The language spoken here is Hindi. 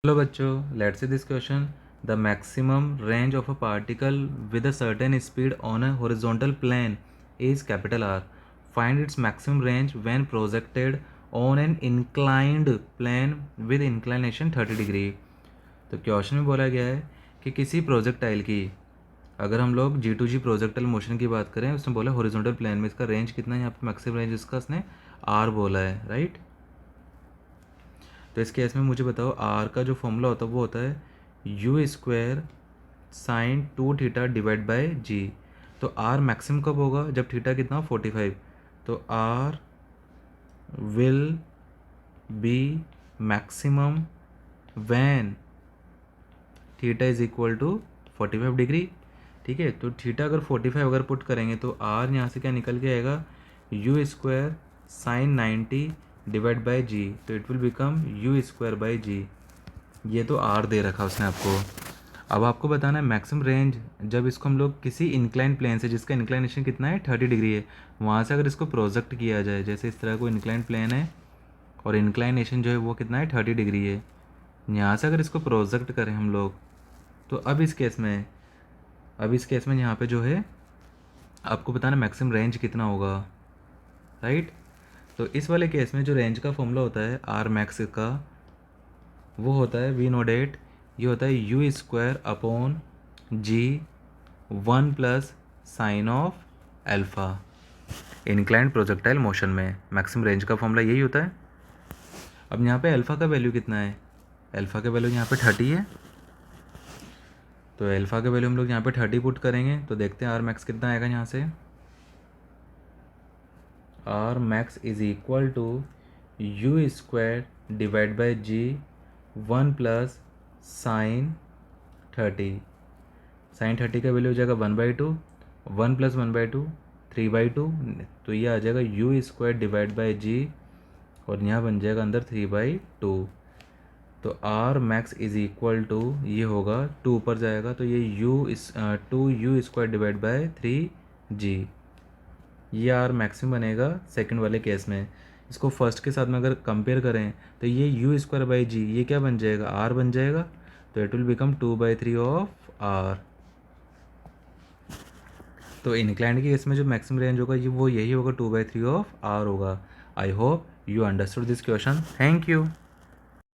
हेलो बच्चों, let's see this question. The maximum range of a particle with a certain speed on a horizontal plane is capital R. Find its maximum range when projected on an inclined plane with inclination 30 degree. तो क्वेश्चन में बोला गया है कि किसी प्रोजेक्टाइल की, अगर हम लोग G2G प्रोजेक्टाइल मोशन की बात करें, उसने बोला हॉरिजॉन्टल प्लेन में इसका रेंज कितना है. यहाँ पे मैक्सिमम रेंज इसका उसने आर बोला है, राइट. तो इस केस में मुझे बताओ, आर का जो फॉर्मूला होता है वो होता है u square sine 2 theta divide by g. तो आर मैक्सिमम कब होगा? जब थीटा कितना हो 45. तो R will be maximum when theta is equal to 45 degree. ठीक है, तो थीटा अगर 45 अगर पुट करेंगे तो आर यहाँ से क्या निकल के आएगा, u square sine 90 divide by g. तो it will become u square by g. ये तो आर दे रखा उसने आपको. अब आपको बताना है मैक्सिमम रेंज, जब इसको हम लोग किसी इंक्लाइन प्लेन से जिसका इंक्लाइनेशन कितना है 30 डिग्री है, वहाँ से अगर इसको प्रोजेक्ट किया जाए, जैसे इस तरह को इंक्लाइन प्लेन है और इंक्लाइनेशन जो है वो कितना है 30 डिग्री है, यहाँ से अगर इसको प्रोजेक्ट करें हम लोग, तो अब इस केस में यहाँ पे जो है आपको बताना मैक्सिमम रेंज कितना होगा, राइट. तो इस वाले केस में जो रेंज का फॉर्मूला होता है आर मैक्स का, वो होता है वी नो डेट, ये होता है u square upon g 1 plus sine of alpha. Inclined projectile motion में मैक्सिमम रेंज का फॉर्मूला यही होता है. अब यहाँ पे अल्फ़ा का वैल्यू कितना है? अल्फ़ा का वैल्यू यहाँ पे 30 है. तो अल्फ़ा का वैल्यू हम लोग यहाँ पे 30 पुट करेंगे तो देखते हैं आर मैक्स कितना आएगा. यहाँ से R max is equal to u square divide by g 1 plus sine 30. Sine 30 का वैल्यू हो जाएगा 1/2. 1 प्लस 1/2 3/2. तो ये आ जाएगा u square divide by g, और यहाँ बन जाएगा अंदर 3/2. तो R max is equal to ये होगा 2 ऊपर जाएगा तो ये two u square divide by 3g. ये आर मैक्सिमम बनेगा सेकंड वाले केस में. इसको फर्स्ट के साथ में अगर कंपेयर करें तो ये यू स्क्वायर बाई जी ये क्या बन जाएगा, आर बन जाएगा. तो it will become 2/3 of R. तो इंक्लाइंड के केस में जो मैक्सिमम रेंज होगा ये वो यही होगा, 2/3 ऑफ आर होगा. I hope you understood this question. Thank you.